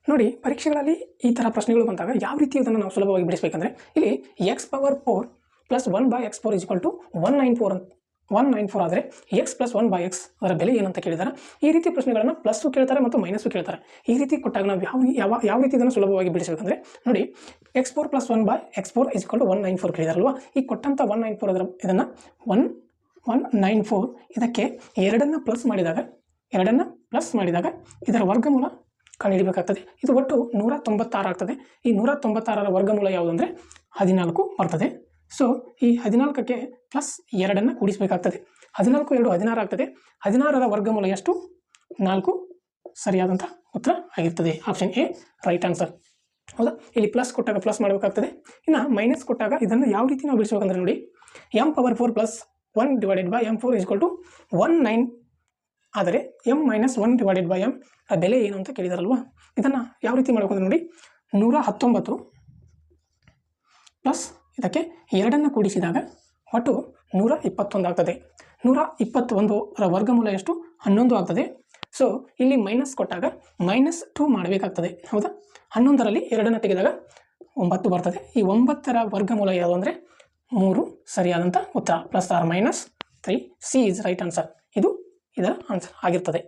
ನೋಡಿ, ಪರೀಕ್ಷೆಗಳಲ್ಲಿ ಈ ಥರ ಪ್ರಶ್ನೆಗಳು ಬಂದಾಗ ಯಾವ ರೀತಿ ಅದನ್ನು ನಾವು ಸುಲಭವಾಗಿ ಬಿಡಿಸಬೇಕಂದ್ರೆ, ಇಲ್ಲಿ x power 4 plus 1/x4 equal to 194 ಆದರೆ ಎಕ್ಸ್ ಪ್ಲಸ್ 1/x ಅದರ ಬೆಲೆ ಏನಂತ ಕೇಳಿದ್ದಾರೆ. ಈ ರೀತಿ ಪ್ರಶ್ನೆಗಳನ್ನು ಪ್ಲಸ್ಸು ಕೇಳ್ತಾರೆ ಮತ್ತು ಮೈನಸ್ಸು ಕೇಳ್ತಾರೆ. ಈ ರೀತಿ ಕೊಟ್ಟಾಗ ನಾವು ಯಾವ ರೀತಿ ಇದನ್ನು ಸುಲಭವಾಗಿ ಬಿಡಿಸಬೇಕಂದ್ರೆ, ನೋಡಿ, x4 plus 1/x4 equal to 194 ಕೇಳಿದಾರಲ್ವಾ. ಈ ಕೊಟ್ಟಂಥ 194 ಅದರ ಇದನ್ನು 194 ಇದಕ್ಕೆ ಎರಡನ್ನು ಪ್ಲಸ್ ಮಾಡಿದಾಗ ಇದರ ವರ್ಗಮೂಲ ಕಂಡುಹಿಡಿಯಬೇಕಾಗ್ತದೆ. ಇದು ಒಟ್ಟು 196 ಆಗ್ತದೆ. ಈ 196ರ ವರ್ಗಮೂಲ ಯಾವುದಂದರೆ 14 ಬರ್ತದೆ. ಸೊ ಈ 14ಕ್ಕೆ ಪ್ಲಸ್ 2 ಕೂಡಿಸಬೇಕಾಗ್ತದೆ. 14 2 16 ಆಗ್ತದೆ. 16ರ ವರ್ಗಮೂಲ ಎಷ್ಟು? 4 ಸರಿಯಾದಂಥ ಉತ್ತರ ಆಗಿರ್ತದೆ. Option A right answer. ಹೌದಾ? ಇಲ್ಲಿ ಪ್ಲಸ್ ಕೊಟ್ಟಾಗ ಪ್ಲಸ್ ಮಾಡಬೇಕಾಗ್ತದೆ. ಇನ್ನು ಮೈನಸ್ ಕೊಟ್ಟಾಗ ಇದನ್ನು ಯಾವ ರೀತಿ ನಾವು ಬಿಡಿಸಬೇಕಂದ್ರೆ, ನೋಡಿ, m power 4 plus 1 divided by m4 equal to 19 ಆದರೆ m minus 1 divided by m ಆ ಬೆಲೆ ಏನು ಅಂತ ಕೇಳಿದಾರಲ್ವಾ. ಇದನ್ನು ಯಾವ ರೀತಿ ಮಾಡಬೇಕಂದ್ರೆ, ನೋಡಿ, 119 ಪ್ಲಸ್ ಇದಕ್ಕೆ 2 ಕೂಡಿಸಿದಾಗ ಒಟ್ಟು 121 ಆಗ್ತದೆ. 121ರ ವರ್ಗಮೂಲ ಎಷ್ಟು? 11 ಆಗ್ತದೆ. ಸೊ ಇಲ್ಲಿ ಮೈನಸ್ ಕೊಟ್ಟಾಗ -2 ಮಾಡಬೇಕಾಗ್ತದೆ. ಹೌದಾ? 11ರಲ್ಲಿ 2 ತೆಗೆದಾಗ 9 ಬರ್ತದೆ. ಈ 9ರ ವರ್ಗಮೂಲ ಯಾವುದು ಅಂದರೆ 3 ಸರಿಯಾದಂಥ ಉತ್ತರ. +or -3 C is right answer. ಇದು ಇದರ ಆನ್ಸರ್ ಆಗಿರ್ತದೆ.